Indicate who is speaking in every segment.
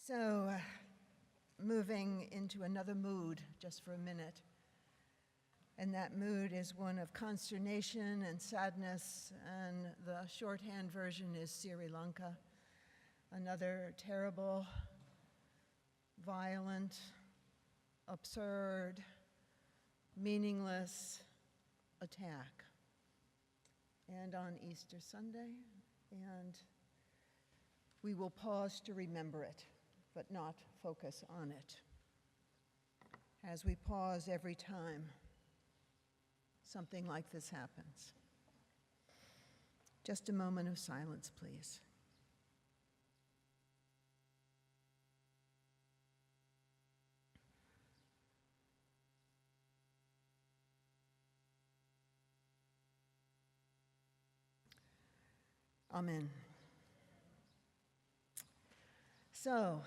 Speaker 1: So, moving into another mood just for a minute. And that mood is one of consternation and sadness, and the shorthand version is Sri Lanka. Another terrible, violent, absurd, meaningless attack. And on Easter Sunday, and we will pause to remember it, but not focus on it. As we pause every time something like this happens. Just a moment of silence, please. Amen. So,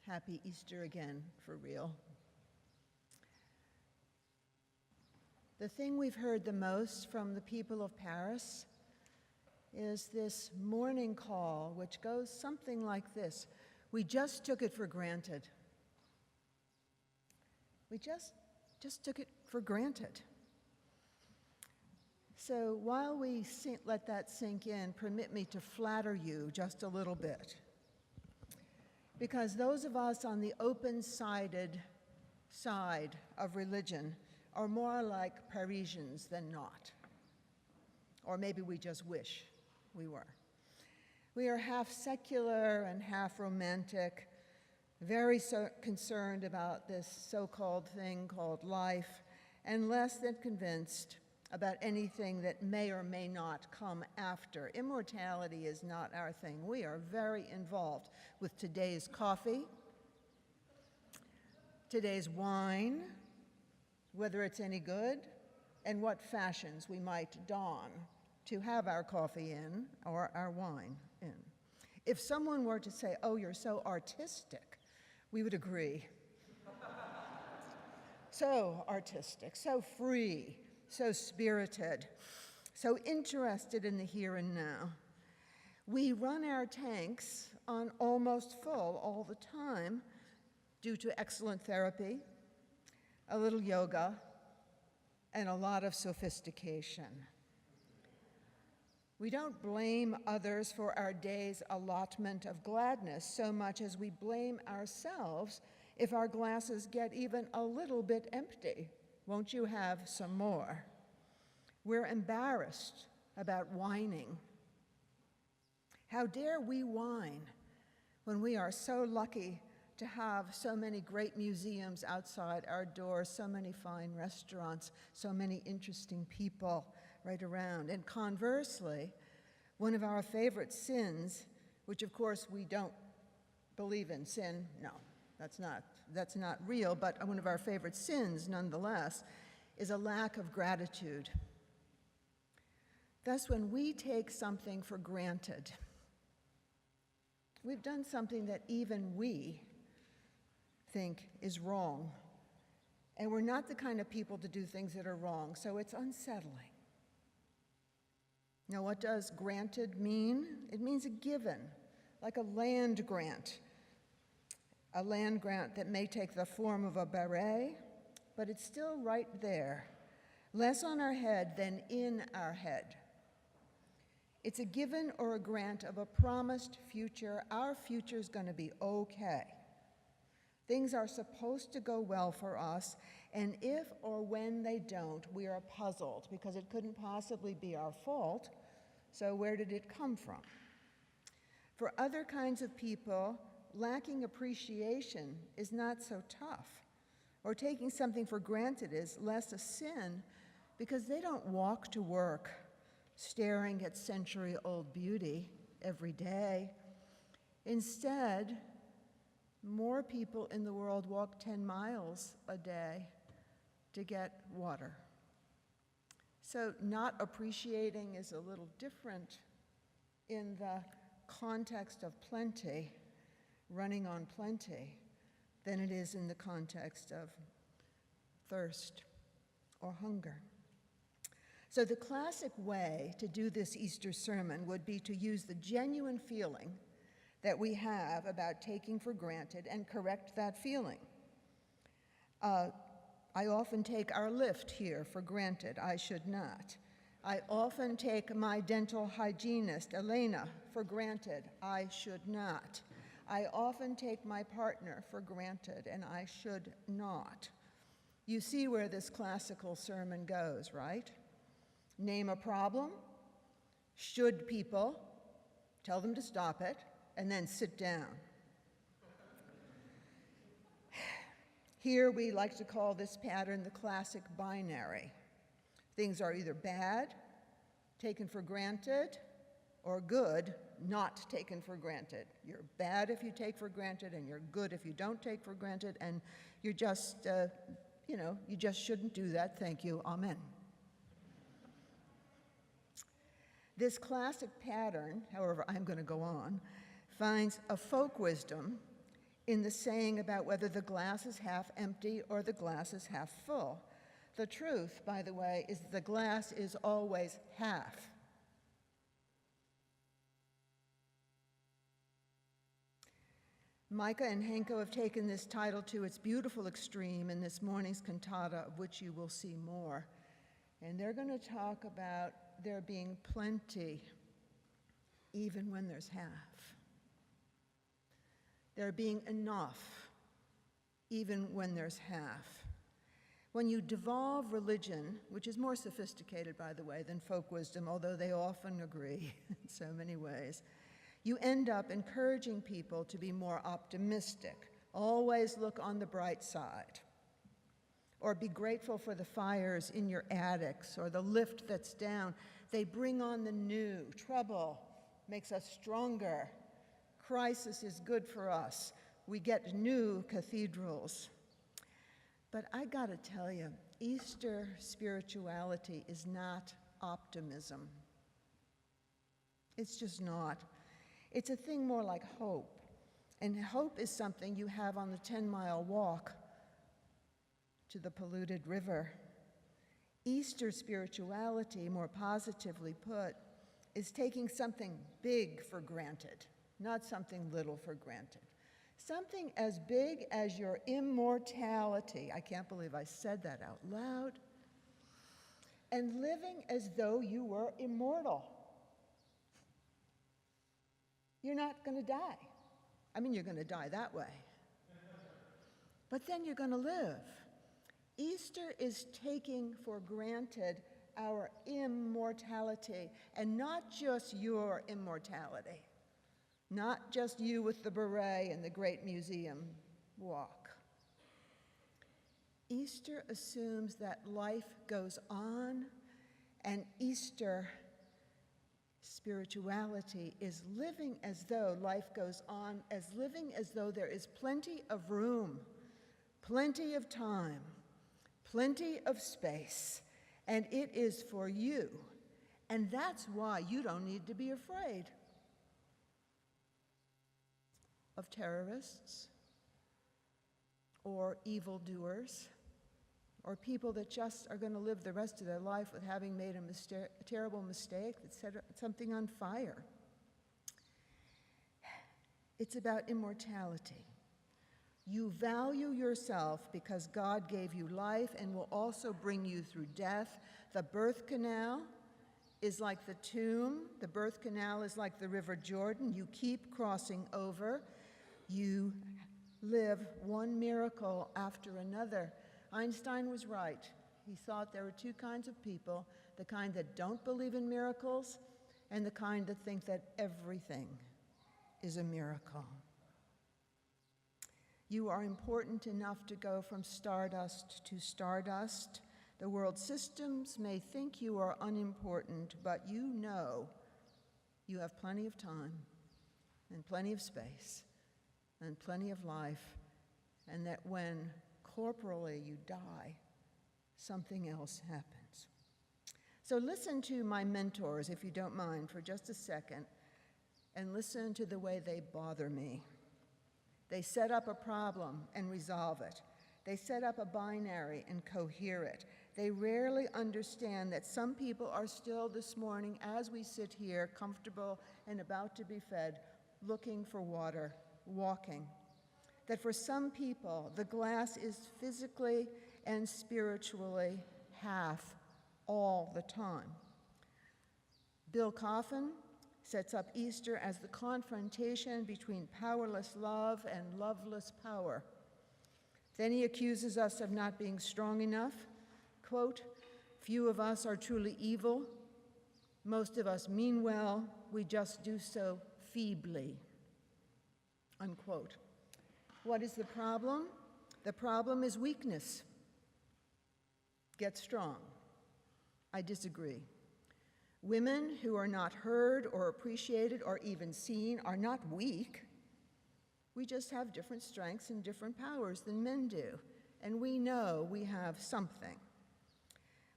Speaker 1: happy Easter again, for real. The thing we've heard the most from the people of Paris is this morning call, which goes something like this: we just took it for granted. We just took it for granted. So while we let that sink in, permit me to flatter you just a little bit. Because those of us on the open-sided side of religion are more like Parisians than not. Or maybe we just wish we were. We are half secular and half romantic, very concerned about this so-called thing called life, and less than convinced about anything that may or may not come after. Immortality is not our thing. We are very involved with today's coffee, today's wine, whether it's any good, and what fashions we might don to have our coffee in or our wine in. If someone were to say, "Oh, you're so artistic," we would agree. So artistic, so free, so spirited, so interested in the here and now. We run our tanks on almost full all the time due to excellent therapy, a little yoga, and a lot of sophistication. We don't blame others for our day's allotment of gladness so much as we blame ourselves if our glasses get even a little bit empty. Won't you have some more? We're embarrassed about whining. How dare we whine when we are so lucky to have so many great museums outside our doors, so many fine restaurants, so many interesting people right around. And conversely, one of our favorite sins, which of course we don't believe in sin, no, that's not real, but one of our favorite sins nonetheless, is a lack of gratitude. Thus, when we take something for granted, we've done something that even we think is wrong. And we're not the kind of people to do things that are wrong, so it's unsettling. Now, what does granted mean? It means a given, like a land grant. A land grant that may take the form of a beret, but it's still right there, less on our head than in our head. It's a given or a grant of a promised future. Our future's going to be okay. Things are supposed to go well for us, and if or when they don't, we are puzzled because it couldn't possibly be our fault, so where did it come from? For other kinds of people, lacking appreciation is not so tough, or taking something for granted is less a sin because they don't walk to work staring at century-old beauty every day. Instead, more people in the world walk 10 miles a day to get water. So not appreciating is a little different in the context of plenty, running on plenty, than it is in the context of thirst or hunger. So the classic way to do this Easter sermon would be to use the genuine feeling that we have about taking for granted and correct that feeling. I often take our lift here for granted. I should not. I often take my dental hygienist, Elena, for granted. I should not. I often take my partner for granted, and I should not. You see where this classical sermon goes, right? Name a problem, should people, tell them to stop it, and then sit down. Here we like to call this pattern the classic binary. Things are either bad, taken for granted, or good, not taken for granted. You're bad if you take for granted, and you're good if you don't take for granted, and you're just, you just shouldn't do that. Thank you. Amen. This classic pattern, however, I'm going to go on, finds a folk wisdom in the saying about whether the glass is half empty or the glass is half full. The truth, by the way, is the glass is always half. Micah and Henko have taken this title to its beautiful extreme in this morning's cantata, of which you will see more. And they're going to talk about there being plenty, even when there's half. There being enough, even when there's half. When you devolve religion, which is more sophisticated, by the way, than folk wisdom, although they often agree in so many ways, you end up encouraging people to be more optimistic. Always look on the bright side. Or be grateful for the fires in your attics or the lift that's down. They bring on the new. Trouble makes us stronger. Crisis is good for us. We get new cathedrals. But I gotta tell you, Easter spirituality is not optimism. It's just not. It's a thing more like hope. And hope is something you have on the 10-mile walk to the polluted river. Easter spirituality, more positively put, is taking something big for granted, not something little for granted. Something as big as your immortality. I can't believe I said that out loud. And living as though you were immortal. You're not going to die. I mean, you're going to die that way. But then you're going to live. Easter is taking for granted our immortality, and not just your immortality. Not just you with the beret and the great museum walk. Easter assumes that life goes on, and Easter spirituality is living as though life goes on, as living as though there is plenty of room, plenty of time, plenty of space, and it is for you. And that's why you don't need to be afraid of terrorists or evildoers or people that just are going to live the rest of their life with having made a terrible mistake that set something on fire. It's about immortality. You value yourself because God gave you life and will also bring you through death. The birth canal is like the tomb. The birth canal is like the River Jordan. You keep crossing over. You live one miracle after another. Einstein was right. He thought there were two kinds of people, the kind that don't believe in miracles and the kind that think that everything is a miracle. You are important enough to go from stardust to stardust. The world systems may think you are unimportant, but you know you have plenty of time and plenty of space and plenty of life, and that when corporally you die, something else happens. So listen to my mentors, if you don't mind, for just a second, and listen to the way they bother me. They set up a problem and resolve it. They set up a binary and cohere it. They rarely understand that some people are still this morning, as we sit here, comfortable and about to be fed, looking for water, walking. That for some people, the glass is physically and spiritually half all the time. Bill Coffin sets up Easter as the confrontation between powerless love and loveless power. Then he accuses us of not being strong enough. Quote, "Few of us are truly evil. Most of us mean well. We just do so feebly." Unquote. What is the problem? The problem is weakness. Get strong. I disagree. Women who are not heard or appreciated or even seen are not weak. We just have different strengths and different powers than men do, and we know we have something.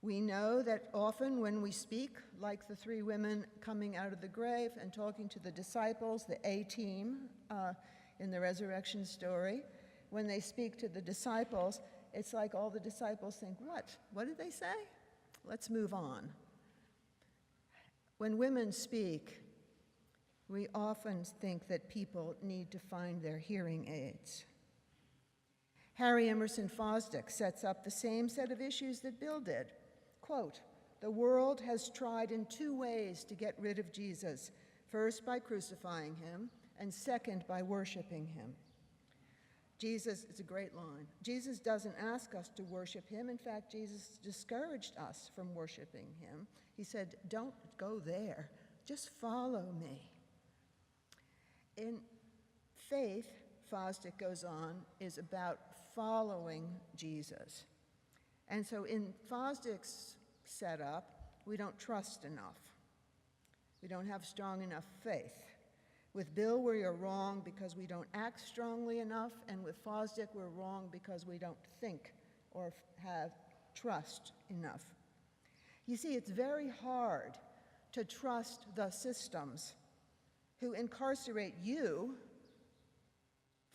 Speaker 1: We know that often when we speak, like the three women coming out of the grave and talking to the disciples, the A-team in the resurrection story, when they speak to the disciples, it's like all the disciples think, what? What did they say? Let's move on. When women speak, we often think that people need to find their hearing aids. Harry Emerson Fosdick sets up the same set of issues that Bill did. Quote, "The world has tried in two ways to get rid of Jesus, first by crucifying him, and second by worshiping him." Jesus, it's a great line, Jesus doesn't ask us to worship him. In fact, Jesus discouraged us from worshiping him. He said, don't go there, just follow me. In faith, Fosdick goes on, is about following Jesus. And so in Fosdick's setup, we don't trust enough. We don't have strong enough faith. With Bill, we are wrong because we don't act strongly enough, and with Fosdick, we're wrong because we don't think or have trust enough. You see, it's very hard to trust the systems who incarcerate you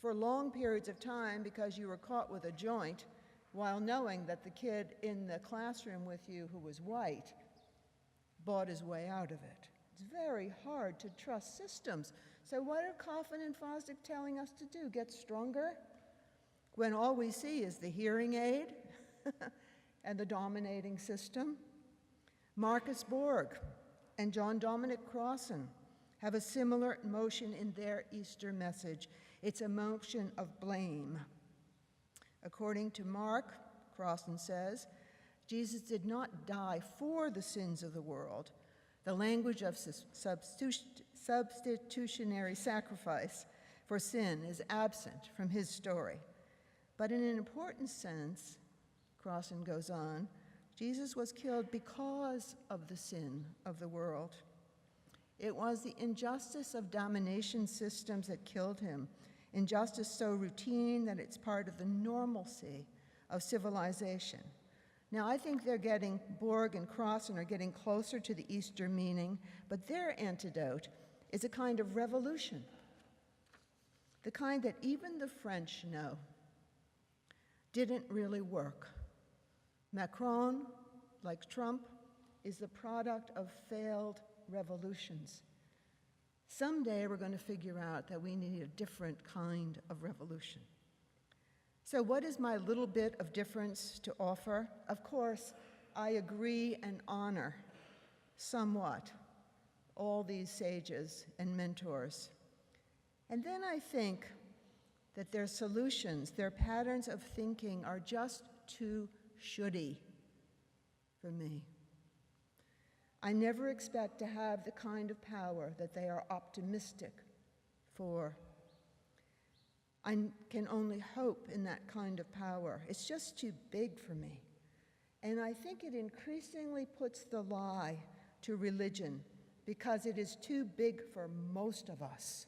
Speaker 1: for long periods of time because you were caught with a joint, while knowing that the kid in the classroom with you who was white bought his way out of it. It's very hard to trust systems. So what are Coffin and Fosdick telling us to do? Get stronger? When all we see is the hearing aid and the dominating system? Marcus Borg and John Dominic Crossan have a similar motion in their Easter message. It's a motion of blame. According to Mark, Crossan says, Jesus did not die for the sins of the world. The language of substitutionary sacrifice for sin is absent from his story. But in an important sense, Crossan goes on, Jesus was killed because of the sin of the world. It was the injustice of domination systems that killed him, injustice so routine that it's part of the normalcy of civilization. Now, I think Borg and Crossan are getting closer to the Easter meaning, but their antidote is a kind of revolution, the kind that even the French know didn't really work. Macron, like Trump, is the product of failed revolutions. Someday we're going to figure out that we need a different kind of revolution. So what is my little bit of difference to offer? Of course, I agree and honor somewhat all these sages and mentors. And then I think that their solutions, their patterns of thinking are just too shouldy for me. I never expect to have the kind of power that they are optimistic for. I can only hope in that kind of power. It's just too big for me. And I think it increasingly puts the lie to religion because it is too big for most of us,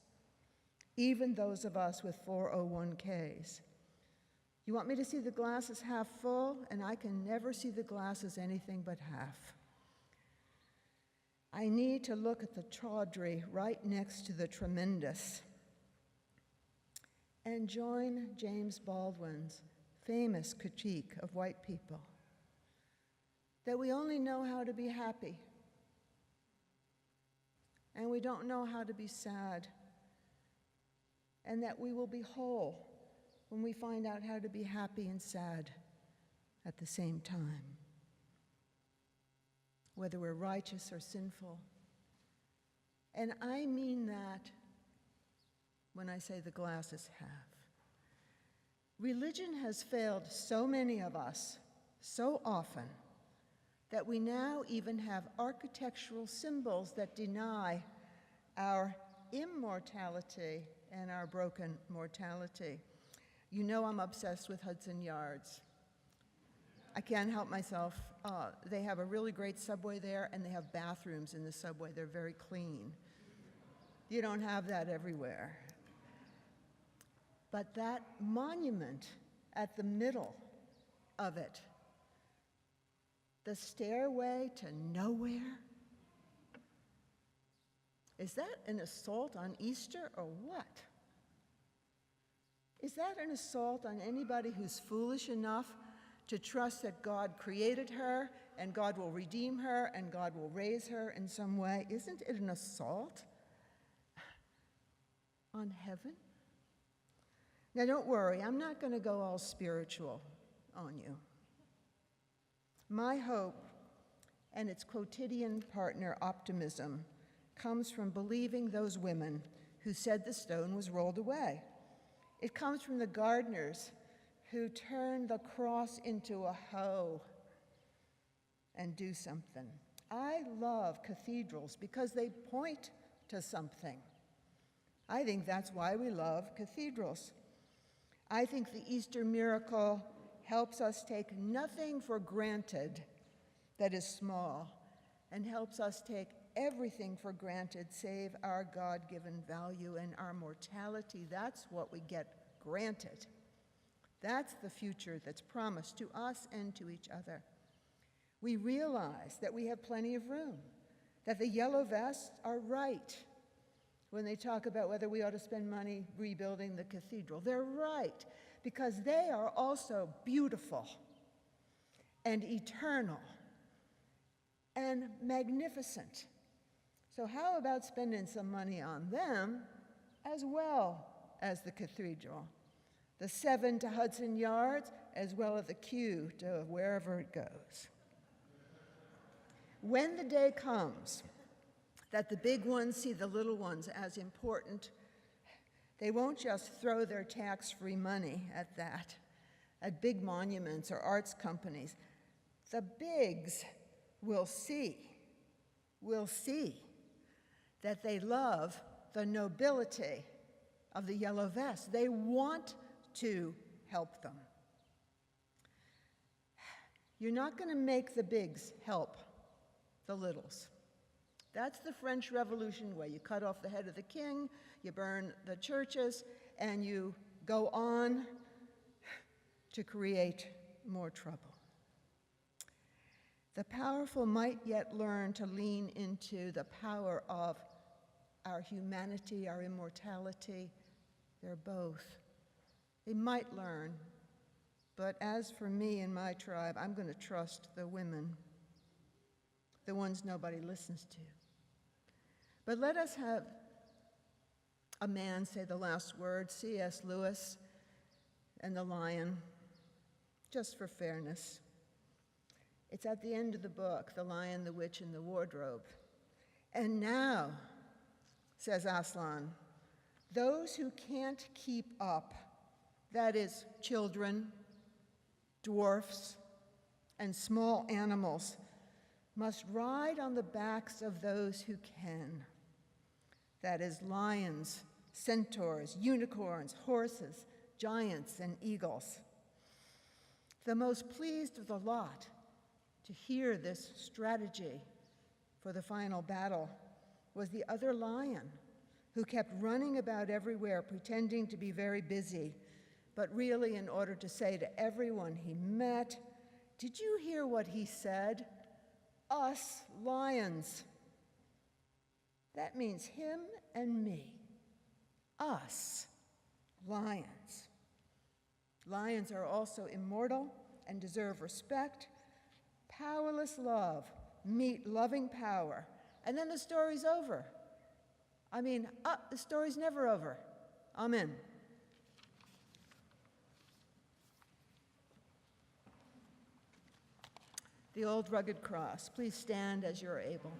Speaker 1: even those of us with 401ks. You want me to see the glass as half full, and I can never see the glass as anything but half. I need to look at the tawdry right next to the tremendous and join James Baldwin's famous critique of white people, that we only know how to be happy, and we don't know how to be sad, and that we will be whole when we find out how to be happy and sad at the same time, whether we're righteous or sinful. And I mean that when I say the glass is half. Religion has failed so many of us so often that we now even have architectural symbols that deny our immortality and our broken mortality. You know I'm obsessed with Hudson Yards. I can't help myself. They have a really great subway there, and they have bathrooms in the subway. They're very clean. You don't have that everywhere. But that monument at the middle of it, the stairway to nowhere, is that an assault on Easter or what? Is that an assault on anybody who's foolish enough to trust that God created her and God will redeem her and God will raise her in some way? Isn't it an assault on heaven? Now don't worry, I'm not going to go all spiritual on you. My hope and its quotidian partner, optimism, comes from believing those women who said the stone was rolled away. It comes from the gardeners who turn the cross into a hoe and do something. I love cathedrals because they point to something. I think that's why we love cathedrals. I think the Easter miracle helps us take nothing for granted that is small and helps us take everything for granted save our God-given value and our mortality. That's what we get granted. That's the future that's promised to us and to each other. We realize that we have plenty of room, that the yellow vests are right when they talk about whether we ought to spend money rebuilding the cathedral. They're right, because they are also beautiful and eternal and magnificent. So how about spending some money on them as well as the cathedral? The 7 to Hudson Yards, as well as the Q to wherever it goes. When the day comes that the big ones see the little ones as important, they won't just throw their tax-free money at that, at big monuments or arts companies. The bigs will see that they love the nobility of the yellow vest. They want to help them. You're not going to make the bigs help the littles. That's the French Revolution way. You cut off the head of the king, you burn the churches, and you go on to create more trouble. The powerful might yet learn to lean into the power of our humanity, our immortality. They're both. They might learn, but as for me and my tribe, I'm going to trust the women, the ones nobody listens to. But let us have a man say the last word, C.S. Lewis and the lion, just for fairness. It's at the end of the book, The Lion, the Witch, and the Wardrobe. And now, says Aslan, those who can't keep up, that is, children, dwarfs, and small animals, must ride on the backs of those who can. That is, lions, centaurs, unicorns, horses, giants, and eagles. The most pleased of the lot to hear this strategy for the final battle was the other lion, who kept running about everywhere pretending to be very busy, but really in order to say to everyone he met, "Did you hear what he said? Us lions." That means him and me. Us lions. Lions are also immortal and deserve respect. Powerless love meet loving power, and then the story's over. I mean, the story's never over. Amen. The old rugged cross. Please stand as you're able.